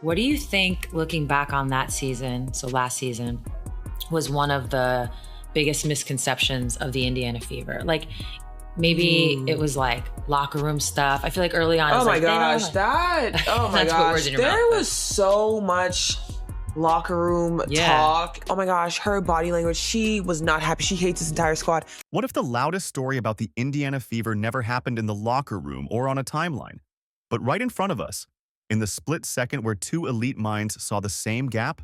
What do you think, looking back on that season, so last season, was one of the biggest misconceptions of the Indiana Fever? Like, maybe it was like locker room stuff. I feel like early on, Oh my like, gosh, oh my gosh, there was so much locker room talk. Oh my gosh, her body language, she was not happy. She hates this entire squad. What if the loudest story about the Indiana Fever never happened in the locker room or on a timeline, but right in front of us, in the split second where two elite minds saw the same gap?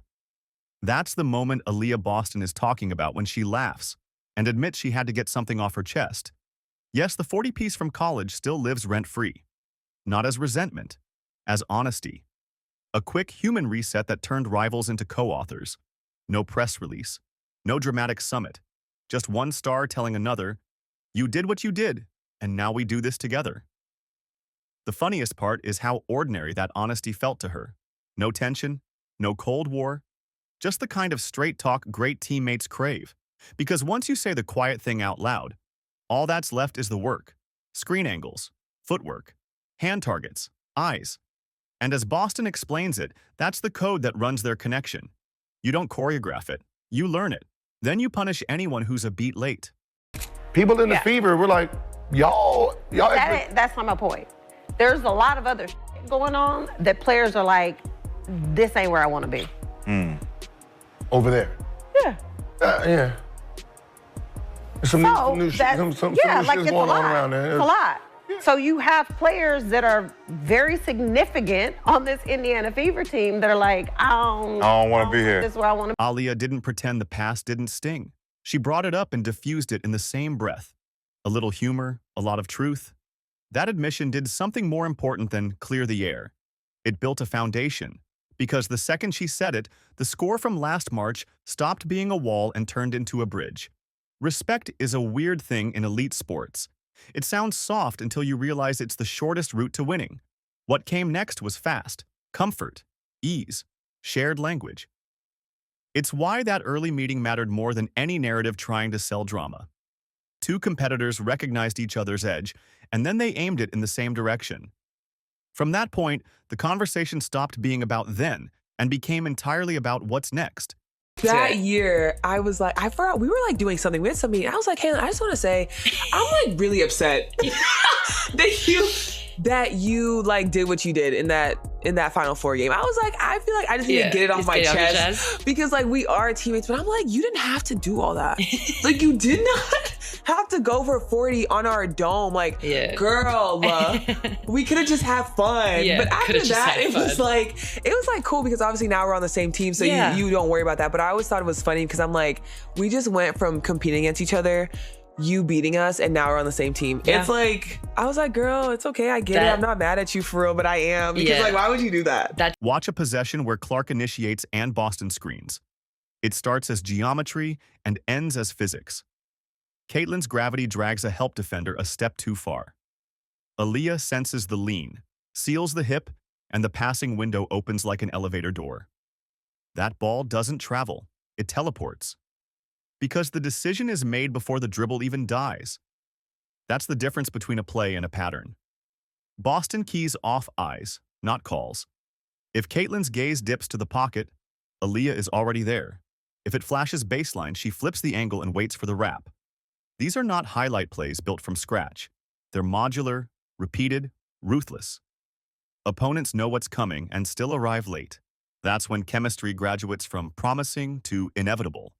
That's the moment Aaliyah Boston is talking about when she laughs and admits she had to get something off her chest. Yes, the 40-piece from college still lives rent-free, not as resentment, as honesty. A quick human reset that turned rivals into co-authors. No press release, no dramatic summit, just one star telling another, "You did what you did, and now we do this together." The funniest part is how ordinary that honesty felt to her. No tension, no Cold War, just the kind of straight talk great teammates crave. Because once you say the quiet thing out loud, all that's left is the work. Screen angles, footwork, hand targets, eyes. And as Boston explains it, that's the code that runs their connection. You don't choreograph it, you learn it. Then you punish anyone who's a beat late. People in the Fever were like, y'all. That's not my point. There's a lot of other shit going on that players are like, this ain't where I want to be. Over there. Yeah. Yeah. Some new shit going on around there. It's a lot. Yeah. So you have players that are very significant on this Indiana Fever team that are like, I don't want to be here. This is where I want to be. Aaliyah didn't pretend the past didn't sting. She brought it up and diffused it in the same breath. A little humor, a lot of truth. That admission did something more important than clear the air. It built a foundation. Because the second she said it, the score from last March stopped being a wall and turned into a bridge. Respect is a weird thing in elite sports. It sounds soft until you realize it's the shortest route to winning. What came next was fast, comfort, ease, shared language. It's why that early meeting mattered more than any narrative trying to sell drama. Two competitors recognized each other's edge, and then they aimed it in the same direction. From that point, the conversation stopped being about then and became entirely about what's next. That year, I was like, I forgot, we were like doing something. We had something. I was like, hey, I just want to say, I'm like really upset that you like did what you did in that Final Four game. I was like, I feel like I just need to get it off my chest because like we are teammates, but I'm like, you didn't have to do all that. Like you did not have to go for 40 on our dome. Like, girl, we could have just had fun. But after that, it was like cool because obviously now we're on the same team, so you don't worry about that. But I always thought it was funny because I'm like, we just went from competing against each other, you beating us, and now we're on the same team. It's like, I was like, girl, it's okay, I get it. I'm not mad at you for real, but I am. Because like, why would you do that? Watch a possession where Clark initiates and Boston screens. It starts as geometry and ends as physics. Caitlin's gravity drags a help defender a step too far. Aaliyah senses the lean, seals the hip, and the passing window opens like an elevator door. That ball doesn't travel, it teleports. Because the decision is made before the dribble even dies. That's the difference between a play and a pattern. Boston keys off eyes, not calls. If Caitlin's gaze dips to the pocket, Aaliyah is already there. If it flashes baseline, she flips the angle and waits for the wrap. These are not highlight plays built from scratch. They're modular, repeated, ruthless. Opponents know what's coming and still arrive late. That's when chemistry graduates from promising to inevitable.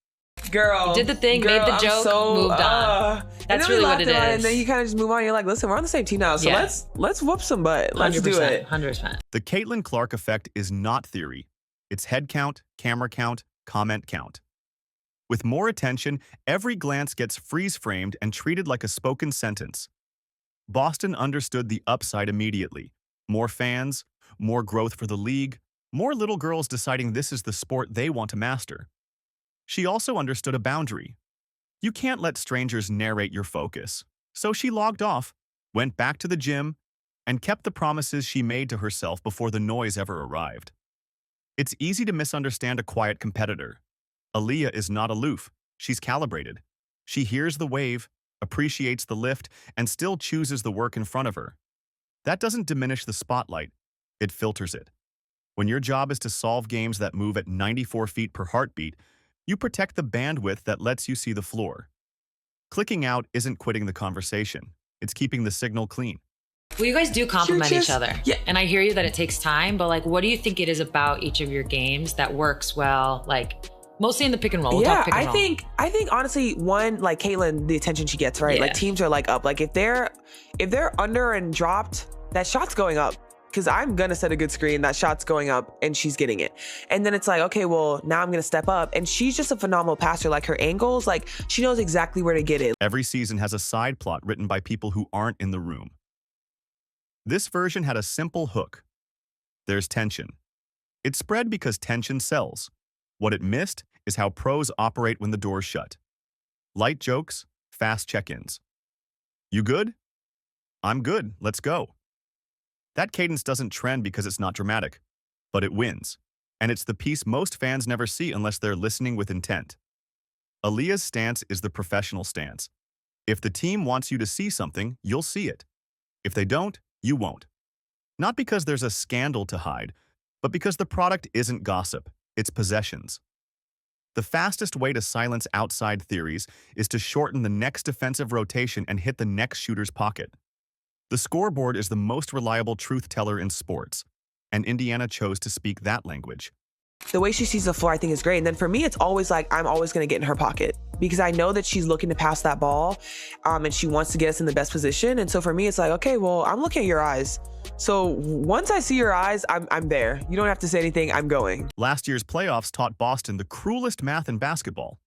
Girl, did the thing, made the joke, moved on. That's really what it is. And then you kind of just move on. You're like, listen, we're on the same team now, so let's whoop some butt. Let's do it. 100%. The Caitlin Clark effect is not theory. It's head count, camera count, comment count. With more attention, every glance gets freeze-framed and treated like a spoken sentence. Boston understood the upside immediately. More fans, more growth for the league, more little girls deciding this is the sport they want to master. She also understood a boundary. You can't let strangers narrate your focus. So she logged off, went back to the gym, and kept the promises she made to herself before the noise ever arrived. It's easy to misunderstand a quiet competitor. Aaliyah is not aloof. She's calibrated. She hears the wave, appreciates the lift, and still chooses the work in front of her. That doesn't diminish the spotlight. It filters it. When your job is to solve games that move at 94 feet per heartbeat, you protect the bandwidth that lets you see the floor. Clicking out isn't quitting the conversation. It's keeping the signal clean. Well, you guys do complement each other. Yeah. And I hear you that it takes time, but like, what do you think it is about each of your games that works well? Like, mostly in the pick and roll. I think honestly, one, like Caitlin, the attention she gets, right? Yeah. Like teams are like up. Like if they're under and dropped, that shot's going up. Because I'm going to set a good screen, that shot's going up and she's getting it. And then it's like, okay, well, now I'm going to step up. And she's just a phenomenal passer. Like her angles, like she knows exactly where to get it. Every season has a side plot written by people who aren't in the room. This version had a simple hook. There's tension. It spread because tension sells. What it missed is how pros operate when the door's shut. Light jokes, fast check-ins. You good? I'm good, let's go. That cadence doesn't trend because it's not dramatic, but it wins. And it's the piece most fans never see unless they're listening with intent. Aaliyah's stance is the professional stance. If the team wants you to see something, you'll see it. If they don't, you won't. Not because there's a scandal to hide, but because the product isn't gossip, it's possessions. The fastest way to silence outside theories is to shorten the next defensive rotation and hit the next shooter's pocket. The scoreboard is the most reliable truth teller in sports, and Indiana chose to speak that language. The way she sees the floor, I think, is great. And then for me, it's always like, I'm always going to get in her pocket because I know that she's looking to pass that ball and she wants to get us in the best position. And so for me, it's like, okay, well, I'm looking at your eyes. So once I see your eyes, I'm there. You don't have to say anything. I'm going. Last year's playoffs taught Boston the cruelest math in basketball.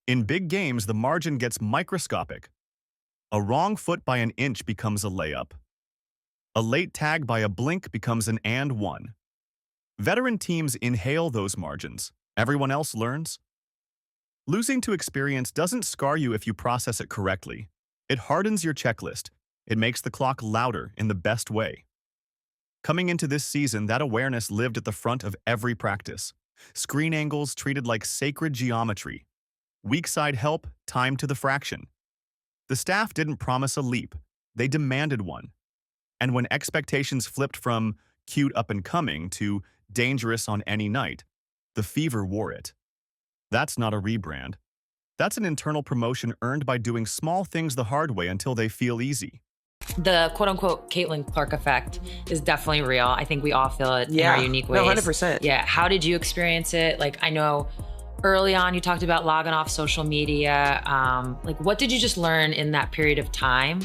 In big games, the margin gets microscopic. A wrong foot by an inch becomes a layup. A late tag by a blink becomes an and one. Veteran teams inhale those margins. Everyone else learns. Losing to experience doesn't scar you if you process it correctly. It hardens your checklist. It makes the clock louder in the best way. Coming into this season, that awareness lived at the front of every practice. Screen angles treated like sacred geometry. Weak side help, time to the fraction. The staff didn't promise a leap. They demanded one. And when expectations flipped from cute up and coming to dangerous on any night, the Fever wore it. That's not a rebrand. That's an internal promotion earned by doing small things the hard way until they feel easy. The quote-unquote Caitlin Clark effect is definitely real. I think we all feel it in our unique ways. No, 100%. Yeah. How did you experience it? Like, I know early on you talked about logging off social media. Like, what did you just learn in that period of time?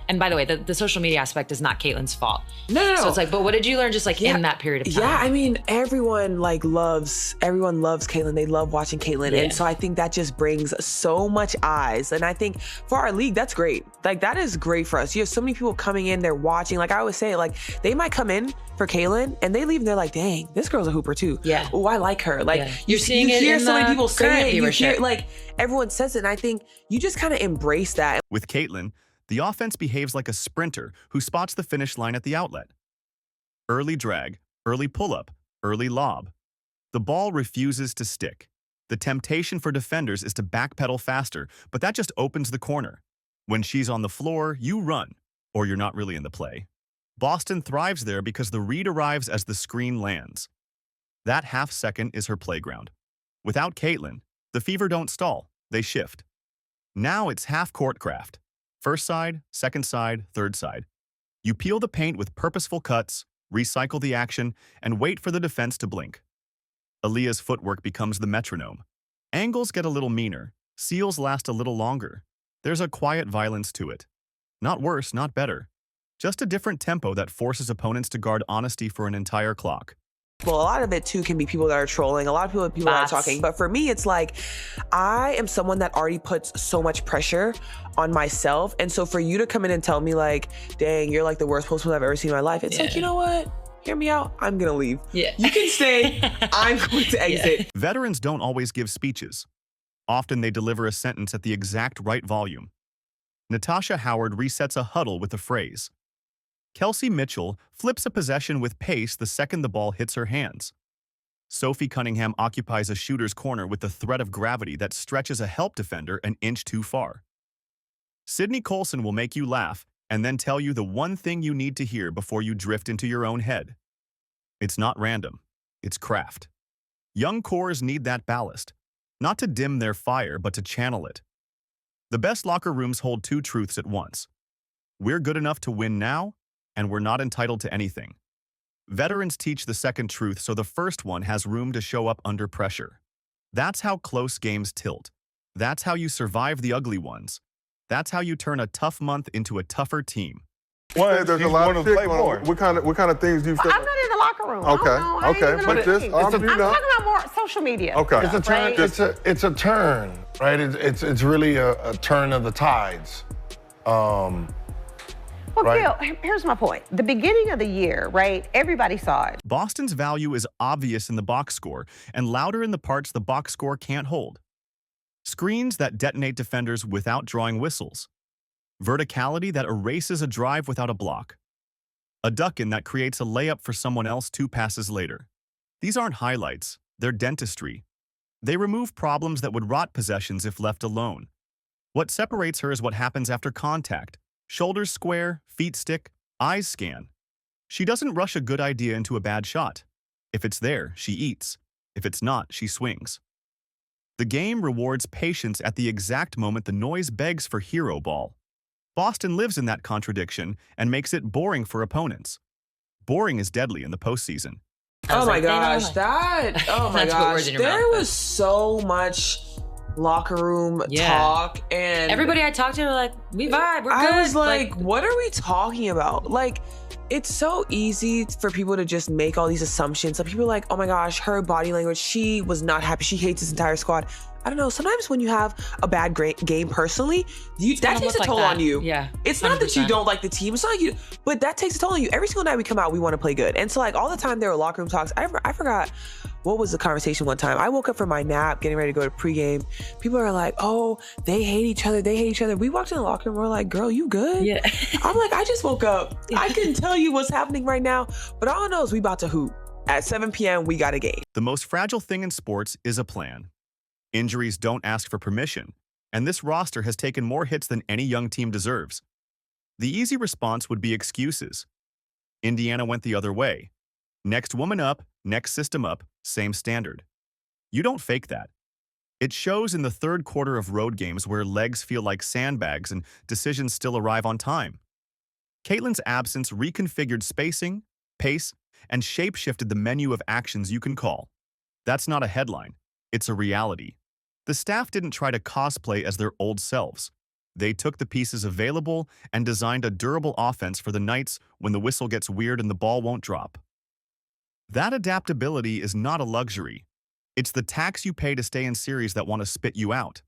And by the way, the social media aspect is not Caitlin's fault. No. So it's like, but what did you learn just like in that period of time? Yeah, I mean, everyone loves Caitlin. They love watching Caitlin. Yeah. And so I think that just brings so much eyes. And I think for our league, that's great. Like, that is great for us. You have so many people coming in, they're watching. Like I always say, like, they might come in for Caitlin and they leave and they're like, dang, this girl's a hooper too. Yeah. Oh, I like her. Like, you're seeing it hear in so many people say it. You viewership. hear, like, everyone says it. And I think you just kind of embrace that. With Caitlin, the offense behaves like a sprinter who spots the finish line at the outlet. Early drag, early pull-up, early lob. The ball refuses to stick. The temptation for defenders is to backpedal faster, but that just opens the corner. When she's on the floor, you run, or you're not really in the play. Boston thrives there because the read arrives as the screen lands. That half second is her playground. Without Caitlin, the Fever don't stall, they shift. Now it's half-court craft. First side, second side, third side. You peel the paint with purposeful cuts, recycle the action, and wait for the defense to blink. Aaliyah's footwork becomes the metronome. Angles get a little meaner, seals last a little longer. There's a quiet violence to it. Not worse, not better. Just a different tempo that forces opponents to guard honesty for an entire clock. Well, a lot of it too can be people that are trolling. A lot of people that are talking. But for me, it's like, I am someone that already puts so much pressure on myself. And so for you to come in and tell me like, dang, you're like the worst postman I've ever seen in my life. It's like, you know what? Hear me out. I'm going to leave. Yeah. You can stay. I'm going to exit. Yeah. Veterans don't always give speeches. Often they deliver a sentence at the exact right volume. Natasha Howard resets a huddle with a phrase. Kelsey Mitchell flips a possession with pace the second the ball hits her hands. Sophie Cunningham occupies a shooter's corner with the threat of gravity that stretches a help defender an inch too far. Sydney Colson will make you laugh and then tell you the one thing you need to hear before you drift into your own head. It's not random. It's craft. Young cores need that ballast, not to dim their fire, but to channel it. The best locker rooms hold two truths at once. We're good enough to win now, and we're not entitled to anything. Veterans teach the second truth, so the first one has room to show up under pressure. That's how close games tilt. That's how you survive the ugly ones. That's how you turn a tough month into a tougher team. Well, there's a lot of play more. What kind of things do you feel? I'm not in the locker room. Okay, okay. But I'm talking about more social media. Okay. It's a turn. Right? It's a turn, right? It's really a turn of the tides. Well, right? Gil, here's my point. The beginning of the year, right? Everybody saw it. Boston's value is obvious in the box score and louder in the parts the box score can't hold. Screens that detonate defenders without drawing whistles. Verticality that erases a drive without a block. A duck-in that creates a layup for someone else 2 passes later. These aren't highlights, they're dentistry. They remove problems that would rot possessions if left alone. What separates her is what happens after contact. Shoulders square, feet stick, eyes scan. She doesn't rush a good idea into a bad shot. If it's there, she eats. If it's not, she swings. The game rewards patience at the exact moment the noise begs for hero ball. Boston lives in that contradiction and makes it boring for opponents. Boring is deadly in the postseason. Oh my gosh, there was so much locker room talk, and everybody I talked to were like, we vibe, we're good. I was like, what are we talking about? Like, it's so easy for people to just make all these assumptions. Some people are like, oh my gosh, her body language, she was not happy. She hates this entire squad. I don't know. Sometimes when you have a bad game personally, that takes a toll on you. Yeah. It's not 100%. That you don't like the team. It's not you, but that takes a toll on you. Every single night we come out, we want to play good. And so like all the time there were locker room talks. I forgot what was the conversation one time. I woke up from my nap, getting ready to go to pregame. People are like, oh, they hate each other. They hate each other. We walked in the locker room. We're like, girl, you good? Yeah. I'm like, I just woke up. I can tell you what's happening right now, but all I know is we about to hoop. At 7 p.m., we got a game. The most fragile thing in sports is a plan. Injuries don't ask for permission, and this roster has taken more hits than any young team deserves. The easy response would be excuses. Indiana went the other way. Next woman up, next system up, same standard. You don't fake that. It shows in the third quarter of road games where legs feel like sandbags and decisions still arrive on time. Caitlin's absence reconfigured spacing, pace, and shape-shifted the menu of actions you can call. That's not a headline. It's a reality. The staff didn't try to cosplay as their old selves. They took the pieces available and designed a durable offense for the nights when the whistle gets weird and the ball won't drop. That adaptability is not a luxury. It's the tax you pay to stay in series that want to spit you out.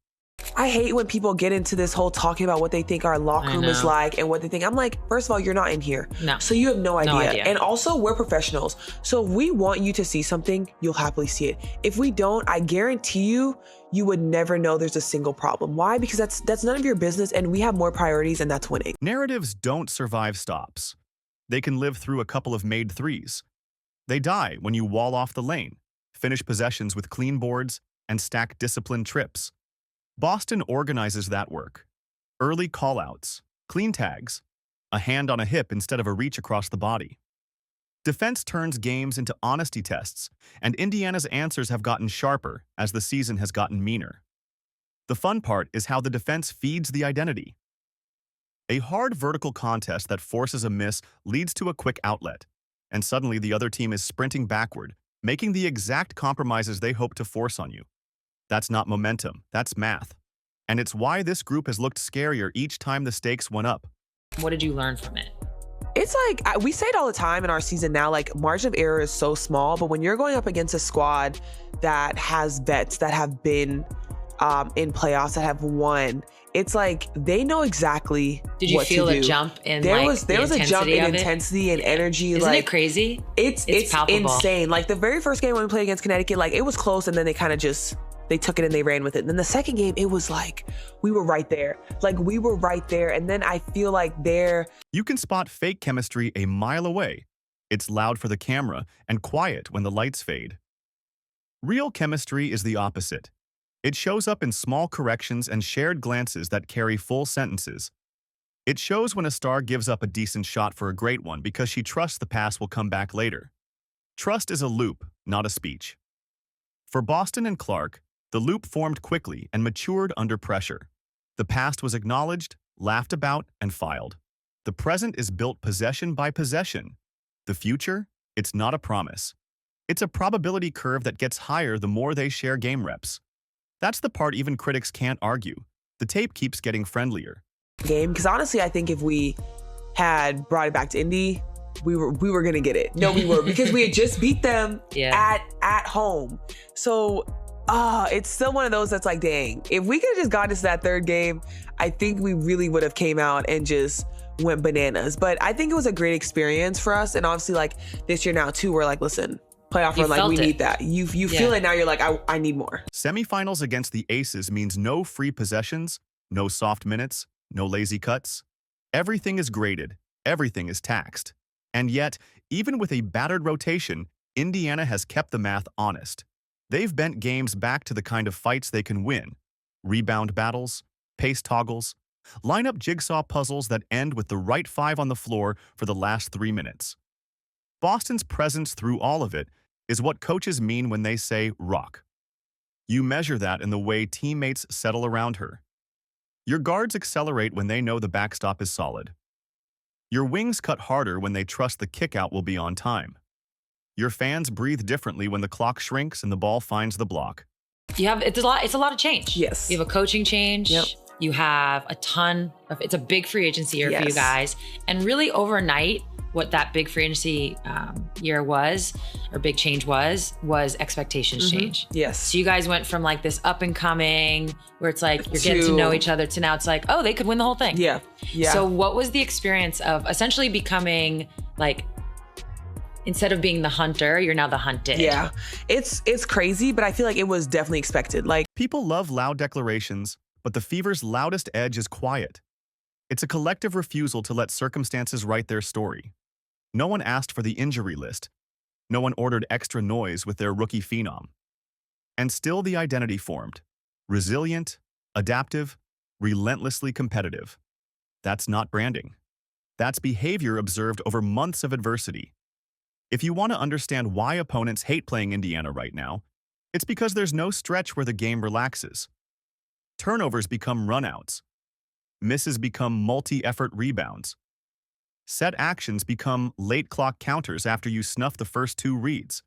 I hate when people get into this whole talking about what they think our locker room is like and what they think. I'm like, first of all, you're not in here. No. So you have no idea. And also, we're professionals. So if we want you to see something, you'll happily see it. If we don't, I guarantee you, you would never know there's a single problem. Why? Because that's none of your business, and we have more priorities, and that's winning. Narratives don't survive stops. They can live through a couple of made threes. They die when you wall off the lane, finish possessions with clean boards, and stack disciplined trips. Boston organizes that work. Early callouts, clean tags, a hand on a hip instead of a reach across the body. Defense turns games into honesty tests, and Indiana's answers have gotten sharper as the season has gotten meaner. The fun part is how the defense feeds the identity. A hard vertical contest that forces a miss leads to a quick outlet, and suddenly the other team is sprinting backward, making the exact compromises they hope to force on you. That's not momentum, that's math. And it's why this group has looked scarier each time the stakes went up. What did you learn from it? It's like, we say it all the time in our season now, like margin of error is so small, but when you're going up against a squad that has vets that have been in playoffs, that have won, it's like they know exactly what to do. Did you feel a jump in there was a jump in intensity and energy. Isn't it crazy? It's insane. Like the very first game when we played against Connecticut, like it was close and then they kind of just, they took it and they ran with it. And then the second game, it was like, we were right there. Like we were right there. And then I feel like You can spot fake chemistry a mile away. It's loud for the camera and quiet when the lights fade. Real chemistry is the opposite. It shows up in small corrections and shared glances that carry full sentences. It shows when a star gives up a decent shot for a great one because she trusts the pass will come back later. Trust is a loop, not a speech. For Boston and Clark, the loop formed quickly and matured under pressure. The past was acknowledged, laughed about, and filed. The present is built possession by possession. The future, it's not a promise. It's a probability curve that gets higher the more they share game reps. That's the part even critics can't argue. The tape keeps getting friendlier. Game, because honestly, I think if we had brought it back to Indy, we were gonna get it. No, we were, because we had just beat them at home. So it's still one of those that's like, dang, if we could have just gotten to that third game, I think we really would have came out and just went bananas. But I think it was a great experience for us. And obviously, like, this year now too, we're like, listen, playoff run, like, we need that. You feel it now, you're like, I need more. Semifinals against the Aces means no free possessions, no soft minutes, no lazy cuts. Everything is graded. Everything is taxed. And yet, even with a battered rotation, Indiana has kept the math honest. They've bent games back to the kind of fights they can win. Rebound battles, pace toggles, line-up jigsaw puzzles that end with the right five on the floor for the last 3 minutes. Boston's presence through all of it is what coaches mean when they say rock. You measure that in the way teammates settle around her. Your guards accelerate when they know the backstop is solid. Your wings cut harder when they trust the kickout will be on time. Your fans breathe differently when the clock shrinks and the ball finds the block. It's a lot of change. Yes. You have a coaching change. Yep. You have a ton of, it's a big free agency year for you guys. And really overnight, what that big free agency year was, or big change was expectations change. Yes. So you guys went from like this up and coming, where it's like you're getting to know each other, to now it's like, oh, they could win the whole thing. Yeah. So what was the experience of essentially becoming like, instead of being the hunter, you're now the hunted? Yeah. It's crazy, but I feel like it was definitely expected. Like, People love loud declarations, but the Fever's loudest edge is quiet. It's a collective refusal to let circumstances write their story. No one asked for the injury list. No one ordered extra noise with their rookie phenom. And still the identity formed. Resilient, adaptive, relentlessly competitive. That's not branding. That's behavior observed over months of adversity. If you want to understand why opponents hate playing Indiana right now, it's because there's no stretch where the game relaxes. Turnovers become runouts. Misses become multi-effort rebounds. Set actions become late clock counters after you snuff the first 2 reads.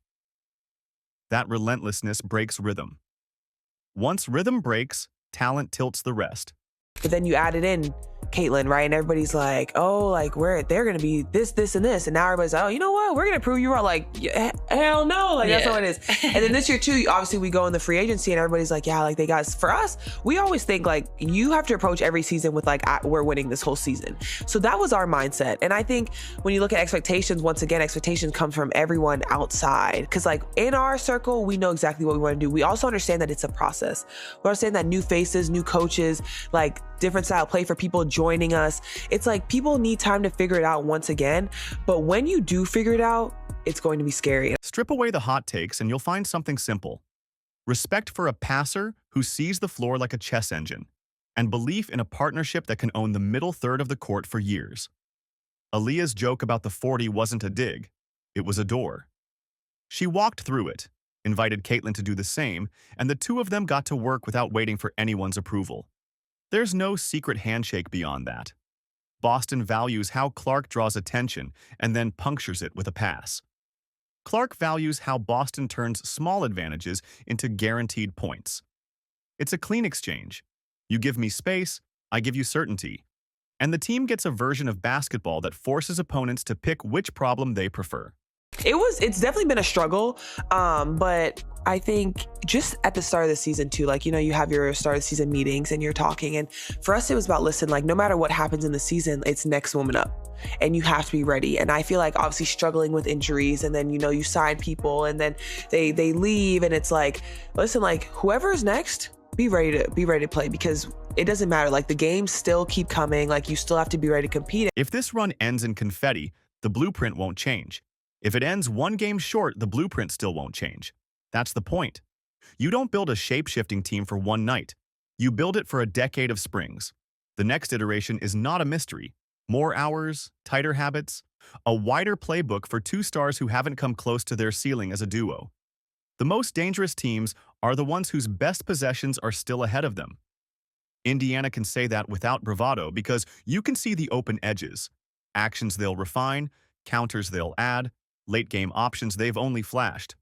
That relentlessness breaks rhythm. Once rhythm breaks, talent tilts the rest. but then you added in Caitlyn, right? And everybody's like, oh, like they're gonna be this, this, and this. And now everybody's like, oh, you know what? We're gonna prove you wrong. Like, hell no. Like, that's how it is. And then this year too, obviously we go in the free agency and everybody's like, yeah, like they got, for us, we always think like you have to approach every season with like, we're winning this whole season. So that was our mindset. And I think when you look at expectations, once again, expectations come from everyone outside. Cause like in our circle, we know exactly what we want to do. We also understand that it's a process. We understand that new faces, new coaches, like different style play for people joining us. It's like people need time to figure it out once again. But when you do figure it out, it's going to be scary. Strip away the hot takes and you'll find something simple. Respect for a passer who sees the floor like a chess engine, and belief in a partnership that can own the middle third of the court for years. Aaliyah's joke about the 40 wasn't a dig, it was a door. She walked through it, invited Caitlyn to do the same, and the two of them got to work without waiting for anyone's approval. There's no secret handshake beyond that. Boston values how Clark draws attention and then punctures it with a pass. Clark values how Boston turns small advantages into guaranteed points. It's a clean exchange. You give me space, I give you certainty. And the team gets a version of basketball that forces opponents to pick which problem they prefer. It's definitely been a struggle, but I think just at the start of the season too, like, you know, you have your start of the season meetings and you're talking, and for us it was about, listen, like no matter what happens in the season, it's next woman up and you have to be ready. And I feel like obviously struggling with injuries, and then, you know, you sign people and then they leave, and it's like, listen, like whoever is next, be ready to play, because it doesn't matter. Like the games still keep coming. Like you still have to be ready to compete. If this run ends in confetti, the blueprint won't change. If it ends one game short, the blueprint still won't change. That's the point. You don't build a shape-shifting team for one night. You build it for a decade of springs. The next iteration is not a mystery. More hours, tighter habits, a wider playbook for two stars who haven't come close to their ceiling as a duo. The most dangerous teams are the ones whose best possessions are still ahead of them. Indiana can say that without bravado because you can see the open edges, actions they'll refine, counters they'll add, late-game options they've only flashed.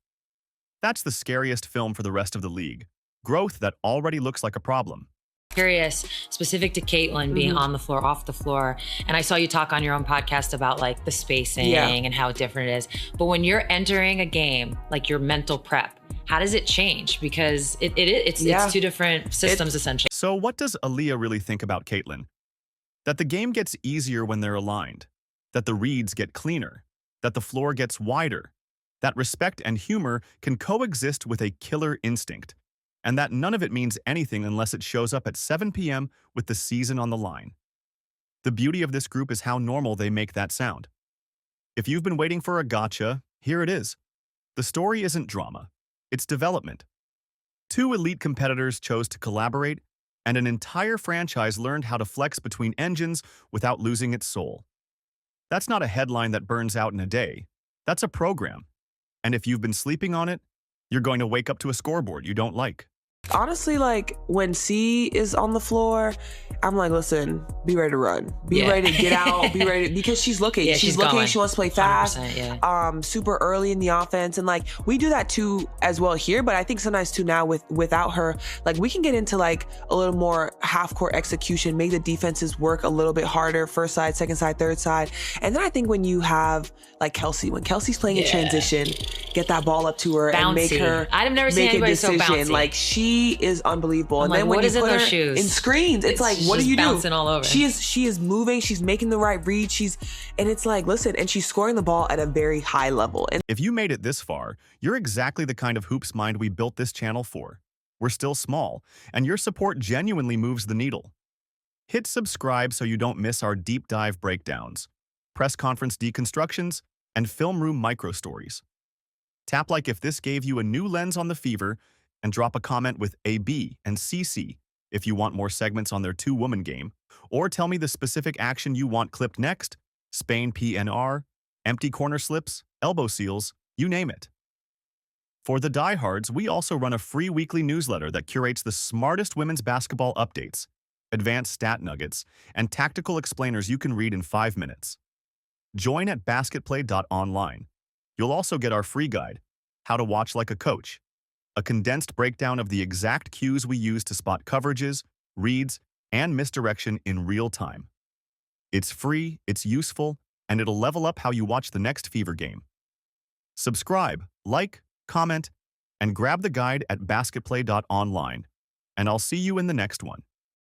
That's the scariest film for the rest of the league, growth that already looks like a problem. Curious, specific to Caitlin being on the floor, off the floor. And I saw you talk on your own podcast about like the spacing and how different it is. But when you're entering a game, like your mental prep, how does it change? Because it's two different systems essentially. So what does Aaliyah really think about Caitlin? That the game gets easier when they're aligned, that the reads get cleaner, that the floor gets wider, that respect and humor can coexist with a killer instinct, and that none of it means anything unless it shows up at 7 p.m. with the season on the line. The beauty of this group is how normal they make that sound. If you've been waiting for a gotcha, here it is. The story isn't drama, it's development. Two elite competitors chose to collaborate, and an entire franchise learned how to flex between engines without losing its soul. That's not a headline that burns out in a day. That's a program. And if you've been sleeping on it, you're going to wake up to a scoreboard you don't like. Honestly, like when C is on the floor, I'm like, listen, be ready to run. Be ready to get out. Be ready because she's looking. She's looking. Going. She wants to play fast. Super early in the offense, and like we do that too as well here. But I think sometimes too now without her, like we can get into like a little more half court execution, make the defenses work a little bit harder, first side, second side, third side, and then I think when you have like Kelsey, when Kelsey's playing in transition, get that ball up to her bouncy. And make her. I've never seen anybody so bouncy. Like she is unbelievable. And then when what you is in put those her shoes? In screens, it's like, what do you do? Bouncing all over. She is moving. She's making the right read. And it's like, listen, and she's scoring the ball at a very high level. And if you made it this far, you're exactly the kind of hoops mind we built this channel for. We're still small, and your support genuinely moves the needle. Hit subscribe so you don't miss our deep dive breakdowns, press conference deconstructions, and film room micro stories. Tap like if this gave you a new lens on the Fever, and drop a comment with AB and CC if you want more segments on their two-woman game, or tell me the specific action you want clipped next, Spain PNR, empty corner slips, elbow seals, you name it. For the diehards, we also run a free weekly newsletter that curates the smartest women's basketball updates, advanced stat nuggets, and tactical explainers you can read in 5 minutes. Join at basketplay.online. You'll also get our free guide, How to Watch Like a Coach, a condensed breakdown of the exact cues we use to spot coverages, reads, and misdirection in real time. It's free, it's useful, and it'll level up how you watch the next Fever game. Subscribe, like, comment, and grab the guide at basketplay.online, and I'll see you in the next one.